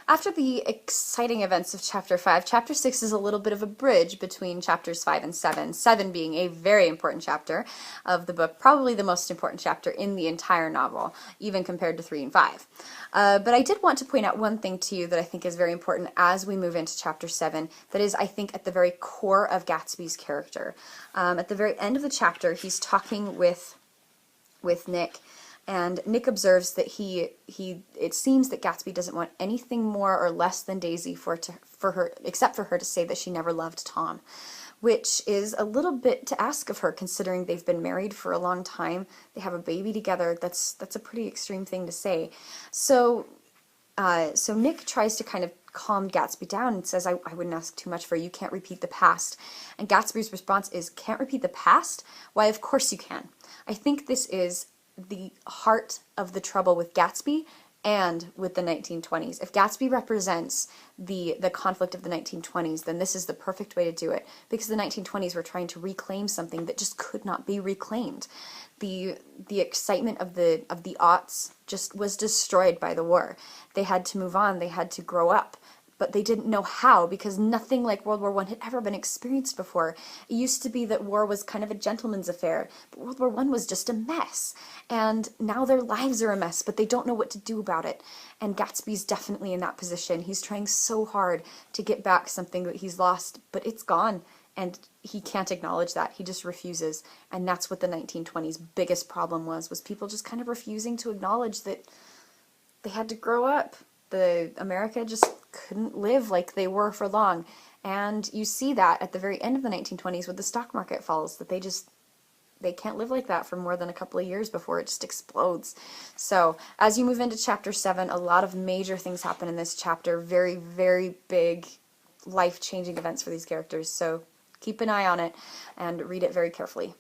After the exciting events of Chapter 5, Chapter 6 is a little bit of a bridge between Chapters 5 and 7, 7 being a very important chapter of the book, probably the most important chapter in the entire novel, even compared to 3 and 5. But I did want to point out one thing to you that I think is very important as we move into Chapter 7, that is, I think, at the very core of Gatsby's character. At the very end of the chapter, he's talking with Nick, and Nick observes that it seems that Gatsby doesn't want anything more or less than Daisy for her, except for her to say that she never loved Tom, which is a little bit to ask of her, considering they've been married for a long time, they have a baby together. That's a pretty extreme thing to say. So Nick tries to kind of calm Gatsby down and says, I wouldn't ask too much for you, can't repeat the past. And Gatsby's response is, can't repeat the past? Why, of course you can. I think this is the heart of the trouble with Gatsby and with the 1920s. If Gatsby represents the conflict of the 1920s, then this is the perfect way to do it, because the 1920s were trying to reclaim something that just could not be reclaimed. The excitement of the aughts just was destroyed by the war. They had to move on, they had to grow up, but they didn't know how, because nothing like World War I had ever been experienced before. It used to be that war was kind of a gentleman's affair, but World War I was just a mess. And now their lives are a mess, but they don't know what to do about it. And Gatsby's definitely in that position. He's trying so hard to get back something that he's lost, but it's gone. And he can't acknowledge that. He just refuses. And that's what the 1920s' biggest problem was people just kind of refusing to acknowledge that they had to grow up. America just couldn't live like they were for long. And you see that at the very end of the 1920s when the stock market falls, that they can't live like that for more than a couple of years before it just explodes. So as you move into Chapter 7, a lot of major things happen in this chapter. Very, very big, life-changing events for these characters. So keep an eye on it and read it very carefully.